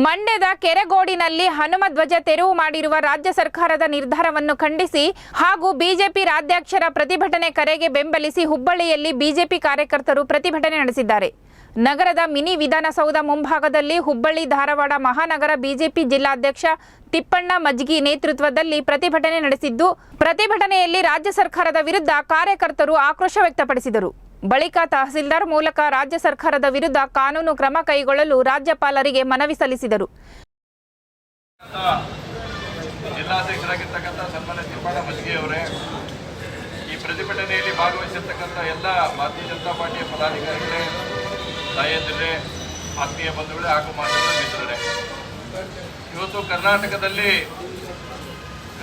ಮಂಡ್ಯದ ಕೆರೆಗೋಡಿನಲ್ಲಿ ಹನುಮ ಧ್ವಜ ತೆರವು ಮಾಡಿರುವ ರಾಜ್ಯ ಸರ್ಕಾರದ ನಿರ್ಧಾರವನ್ನು ಖಂಡಿಸಿ ಹಾಗೂ ಬಿಜೆಪಿ ರಾಜ್ಯಾಧ್ಯಕ್ಷರ ಪ್ರತಿಭಟನೆ ಕರೆಗೆ ಬೆಂಬಲಿಸಿ ಹುಬ್ಬಳ್ಳಿಯಲ್ಲಿ ಬಿಜೆಪಿ ಕಾರ್ಯಕರ್ತರು ಪ್ರತಿಭಟನೆ ನಡೆಸಿದ್ದಾರೆ. ನಗರದ ಮಿನಿ ವಿಧಾನಸೌಧ ಮುಂಭಾಗದಲ್ಲಿ ಹುಬ್ಬಳ್ಳಿ ಧಾರವಾಡ ಮಹಾನಗರ ಬಿಜೆಪಿ ಜಿಲ್ಲಾಧ್ಯಕ್ಷ ತಿಪ್ಪಣ್ಣ ಮಜ್ಗಿ ನೇತೃತ್ವದಲ್ಲಿ ಪ್ರತಿಭಟನೆ ನಡೆಸಿದ್ದು, ಪ್ರತಿಭಟನೆಯಲ್ಲಿ ರಾಜ್ಯ ಸರ್ಕಾರದ ವಿರುದ್ಧ ಕಾರ್ಯಕರ್ತರು ಆಕ್ರೋಶ ವ್ಯಕ್ತಪಡಿಸಿದರು. ಬಳಿಕ ತಹಸೀಲ್ದಾರ್ ಮೂಲಕ ರಾಜ್ಯ ಸರ್ಕಾರದ ವಿರುದ್ಧ ಕಾನೂನು ಕ್ರಮ ಕೈಗೊಳ್ಳಲು ರಾಜ್ಯಪಾಲರಿಗೆ ಮನವಿ ಸಲ್ಲಿಸಿದರು. ಜಿಲ್ಲಾಧ್ಯಕ್ಷರಾಗಿರ್ತಕ್ಕಂಥ ಸನ್ಮಾನ್ಯ ತಿಪ್ಪಣ್ಣ ಮಜ್ಗಿ ಅವರೇ, ಈ ಪ್ರತಿಭಟನೆಯಲ್ಲಿ ಭಾಗವಹಿಸಿರ್ತಕ್ಕಂಥ ಎಲ್ಲ ಭಾರತೀಯ ಜನತಾ ಪಾರ್ಟಿಯ ಪದಾಧಿಕಾರಿಗಳೇ, ತಾಯಂದಿರೇ, ಆತ್ಮೀಯ ಬಂಧುಗಳೇ ಹಾಗೂ ಮಾಧ್ಯಮ ಮಿತ್ರರೇ, ಇವತ್ತು ಕರ್ನಾಟಕದಲ್ಲಿ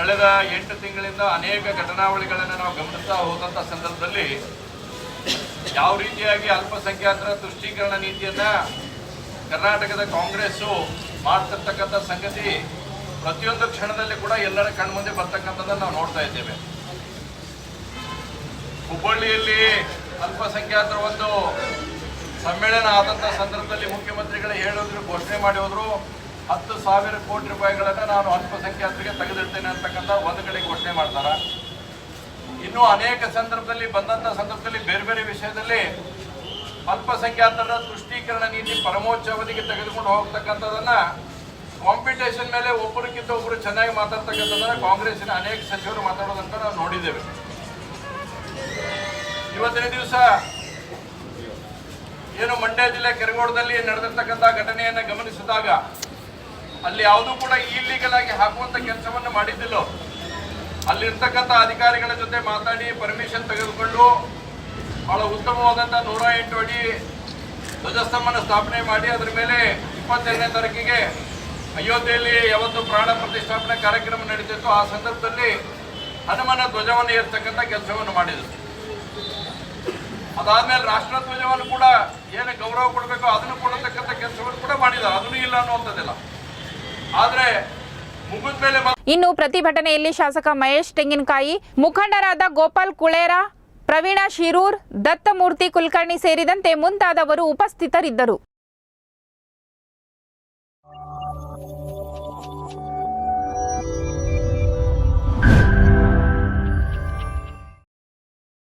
ಕಳೆದ 8 ತಿಂಗಳಿಂದ ಅನೇಕ ಘಟನಾವಳಿಗಳನ್ನು ನಾವು ಗಮನಿಸ್ತಾ ಹೋದಂಥ ಸಂದರ್ಭದಲ್ಲಿ ಯಾವ ರೀತಿಯಾಗಿ ಅಲ್ಪಸಂಖ್ಯಾತರ ತುಷ್ಟೀಕರಣ ನೀತಿಯನ್ನು ಕರ್ನಾಟಕದ ಕಾಂಗ್ರೆಸ್ಸು ಮಾಡ್ತಿರ್ತಕ್ಕಂಥ ಸಂಗತಿ ಪ್ರತಿಯೊಂದು ಕ್ಷಣದಲ್ಲಿ ಕೂಡ ಎಲ್ಲರ ಕಣ್ಮುಂದೆ ಬರ್ತಕ್ಕಂಥದ್ದನ್ನು ನಾವು ನೋಡ್ತಾ ಇದ್ದೇವೆ. ಹುಬ್ಬಳ್ಳಿಯಲ್ಲಿ ಅಲ್ಪಸಂಖ್ಯಾತರ ಒಂದು ಸಮ್ಮೇಳನ ಆದಂಥ ಸಂದರ್ಭದಲ್ಲಿ ಮುಖ್ಯಮಂತ್ರಿಗಳೇ ಹೇಳೋದ್ರು, ಘೋಷಣೆ ಮಾಡಿ ಹೋದ್ರು, 10,000 ಕೋಟಿ ರೂಪಾಯಿಗಳನ್ನು ನಾನು ಅಲ್ಪಸಂಖ್ಯಾತರಿಗೆ ತೆಗೆದಿಡ್ತೇನೆ ಅಂತಕ್ಕಂಥ ಒಂದು ಕಡೆ ಘೋಷಣೆ ಮಾಡ್ತಾರೆ. ಇನ್ನೂ ಅನೇಕ ಸಂದರ್ಭದಲ್ಲಿ ಬಂದಂಥ ಸಂದರ್ಭದಲ್ಲಿ ಬೇರೆ ಬೇರೆ ವಿಷಯದಲ್ಲಿ ಅಲ್ಪಸಂಖ್ಯಾತರ ತುಷ್ಟೀಕರಣ ನೀತಿ ಪರಮೋಚ್ಚ ಅವಧಿಗೆ ತೆಗೆದುಕೊಂಡು ಹೋಗ್ತಕ್ಕಂಥದ್ದನ್ನು ಕಾಂಪಿಟೇಷನ್ ಮೇಲೆ ಒಬ್ಬರಿಗಿಂತ ಒಬ್ಬರು ಚೆನ್ನಾಗಿ ಮಾತಾಡ್ತಕ್ಕಂಥದ್ದನ್ನು ಕಾಂಗ್ರೆಸ್ಸಿನ ಅನೇಕ ಸಚಿವರು ಮಾತಾಡೋದಂತ ನಾವು ನೋಡಿದ್ದೇವೆ. ಇವತ್ತಿನ ದಿವಸ ಏನು ಮಂಡ್ಯ ಜಿಲ್ಲೆ ಕೆರಗೋಡದಲ್ಲಿ ನಡೆದಿರ್ತಕ್ಕಂಥ ಘಟನೆಯನ್ನು ಗಮನಿಸಿದಾಗ ಅಲ್ಲಿ ಯಾವುದೂ ಕೂಡ ಇಲ್ಲೀಗಲ್ ಆಗಿ ಹಾಕುವಂಥ ಕೆಲಸವನ್ನು ಮಾಡಿದ್ದಿಲ್ಲ. ಅಲ್ಲಿರ್ತಕ್ಕಂಥ ಅಧಿಕಾರಿಗಳ ಜೊತೆ ಮಾತಾಡಿ ಪರ್ಮಿಷನ್ ತೆಗೆದುಕೊಂಡು ಬಹಳ ಉತ್ತಮವಾದಂಥ 108 ಅಡಿ ಧ್ವಜಸ್ತಂಭನ ಸ್ಥಾಪನೆ ಮಾಡಿ ಅದರ ಮೇಲೆ 22ನೇ ತಾರೀಕಿಗೆ ಅಯೋಧ್ಯೆಯಲ್ಲಿ ಯಾವತ್ತು ಪ್ರಾಣ ಪ್ರತಿಷ್ಠಾಪನೆ ಕಾರ್ಯಕ್ರಮ ನಡೀತಿತ್ತು ಆ ಸಂದರ್ಭದಲ್ಲಿ ಹನುಮನ ಧ್ವಜವನ್ನು ಏರ್ತಕ್ಕಂಥ ಕೆಲಸವನ್ನು ಮಾಡಿದರು. ಅದಾದ್ಮೇಲೆ ರಾಷ್ಟ್ರ ಧ್ವಜವನ್ನು ಕೂಡ ಏನು ಗೌರವ ಕೊಡಬೇಕು ಅದನ್ನು ಕೊಡತಕ್ಕಂಥ ಕೆಲಸವನ್ನು ಕೂಡ ಮಾಡಿದ್ದಾರೆ. ಅದನ್ನು ಇಲ್ಲ ಅನ್ನುವಂಥದ್ದಿಲ್ಲ. ಆದರೆ ಮುಗಿದ ಮೇಲೆ ಇನ್ನು ಪ್ರತಿಭಟನೆಯಲ್ಲಿ ಶಾಸಕ ಮಹೇಶ್ ತೆಂಗಿನಕಾಯಿ, ಮುಖಂಡರಾದ ಗೋಪಾಲ್ ಕುಳೇರ, ಪ್ರವೀಣ ಶಿರೂರ್, ದತ್ತಮೂರ್ತಿ ಕುಲಕರ್ಣಿ ಸೇರಿದಂತೆ ಮುಂತಾದವರು ಉಪಸ್ಥಿತರಿದ್ದರು.